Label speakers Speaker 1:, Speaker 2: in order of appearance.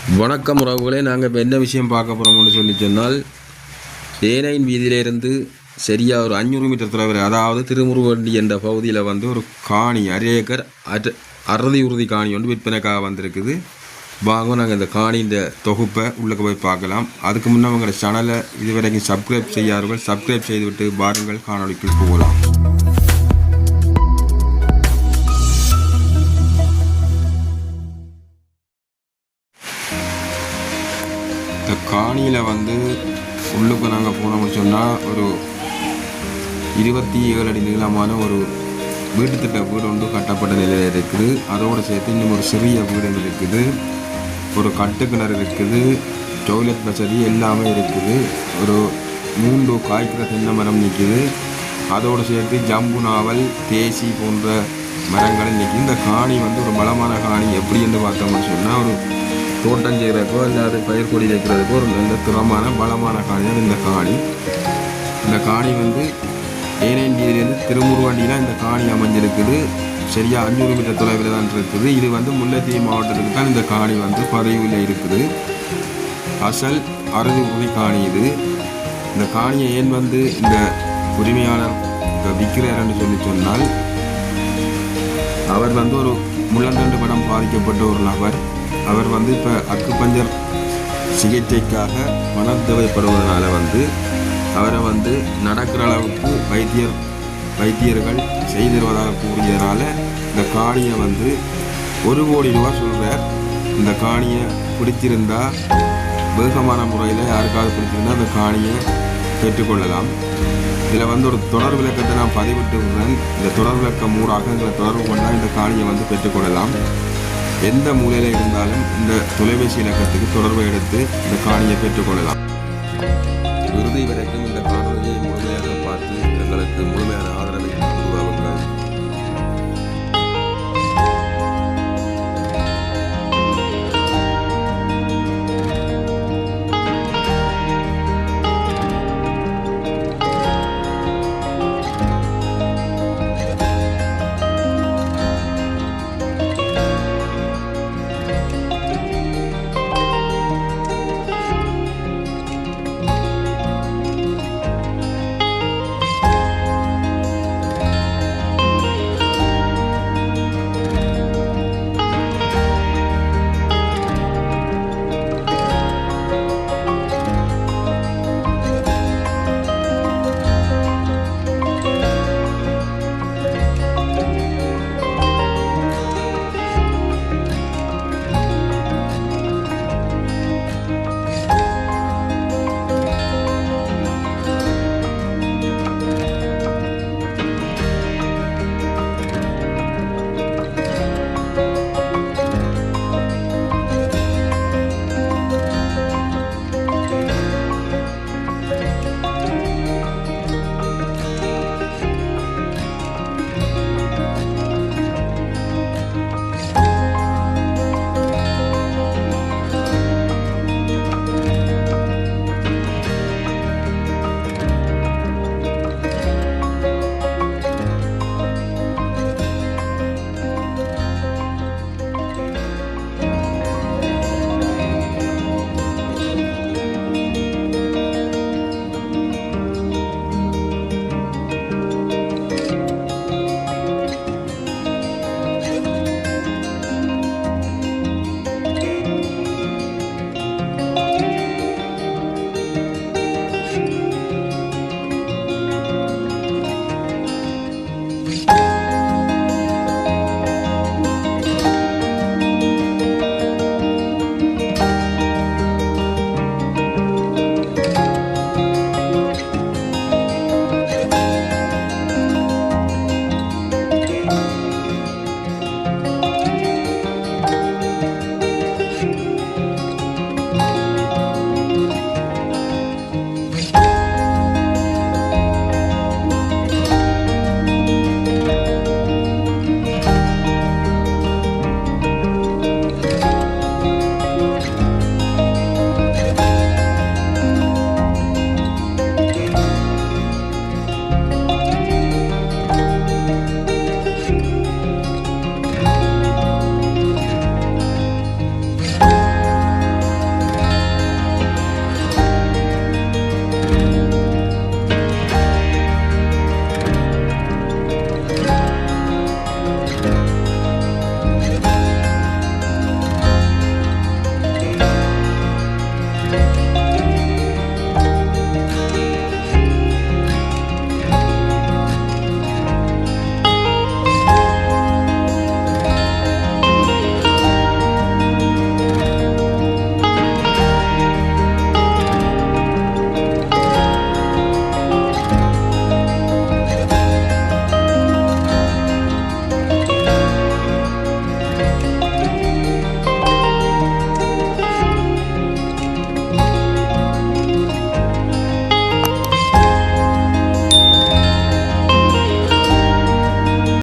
Speaker 1: வணக்கம் உறவுகளே, நாங்கள் இப்போ என்ன விஷயம் பார்க்க போகிறோம்னு சொன்னால், ஏனையின் வீதியிலிருந்து சரியாக ஒரு 500 மீட்டர் தொலைவில், அதாவது திருமுருகண்டி என்ற பகுதியில் வந்து ஒரு காணி, அரை ஏக்கர் அறுதி உறுதி காணி ஒன்று விற்பனைக்காக வந்திருக்குது. வாங்க நாங்கள் இந்த காணியின் தொகுப்பை உள்ளே போய் பார்க்கலாம். அதுக்கு முன்னே உங்களோட சேனலை இதுவரைக்கும் சப்ஸ்கிரைப் செய்யாதவர்கள் சப்ஸ்கிரைப் செய்துவிட்டு பாருங்கள், காணொலிக்குள் போகலாம். இந்த காணியில் வந்து உள்ளுக்கு நாங்கள் போனோம்னு சொன்னால் ஒரு 27 அடி நீளமான ஒரு வீட்டு திட்ட வீடு ஒன்று கட்டப்பட்ட நிலையில் இருக்குது. அதோடு சேர்த்து இன்னும் ஒரு சிறிய வீடு இருக்குது, ஒரு கட்டுக்கிணறு இருக்குது, டாய்லெட் வசதி எல்லாமே இருக்குது. ஒரு 3 காய்க்கிற தென்னை மரம் நிற்குது. அதோடு சேர்த்து ஜம்பு நாவல், தேசி போன்ற மரங்கள் நிற்குது. இந்த காணி வந்து ஒரு பலமான காணி. எப்படி என்று பார்த்தோம்னு சொன்னால், ஒரு தோட்டம் செய்கிறதுக்கோ இல்லாத பயிர் கொடி வைக்கிறதுக்கோ ஒரு நல்ல திறமான பலமான காணி தான் இந்த காணி. இந்த காணி வந்து ஏனையிலேருந்து திருமுருகண்டியில் இந்த காணி அமைஞ்சிருக்குது. சரியாக 500 மீட்டர் தொலைவில் தான் இருக்குது. இது வந்து முல்லைத்தீவு மாவட்டத்துக்கு தான் இந்த காணி வந்து பதிவில் இருக்குது. அசல் அறுதி உறுதி காணி இது. இந்த காணியை ஏன் வந்து இந்த உரிமையாளர் விற்கிறார்னு சொன்னால், அவர் வந்து ஒரு முள்ளந்தண்டு படம் பாதிக்கப்பட்ட ஒரு நபர். அவர் வந்து இப்போ அக்குபஞ்சர் சிகிச்சைக்காக பணம் தேவைப்படுவதனால வந்து அவரை வந்து நடக்கிற அளவுக்கு வைத்தியர்கள் செய்திருவதாக கூறியதுனால இந்த காணியை வந்து 1 கோடி ரூபா சொல்கிறார். இந்த காணியை பிடிச்சிருந்தா, வேகமான முறையில் யாருக்காவது பிடிச்சிருந்தா அந்த காணியை பெற்றுக்கொள்ளலாம். இதில் வந்து ஒரு தொடர் விளக்கத்தை நான் பதிவிட்டு விடுறேன். இந்த தொடர் விளக்கம் மூடாக எங்களை தொடர்பு கொண்டால் இந்த காணியை வந்து பெற்றுக்கொள்ளலாம். எந்த மூலையில் இருந்தாலும் இந்த தொலைபேசி இலக்கத்துக்கு தொடர்பை எடுத்து இந்த காணியை பெற்றுக்கொள்ளலாம். இறுதி வரைக்கும் இந்த காணொலியை முழுமையாக பார்த்து எங்களுக்கு முழுமையான ஆதரவை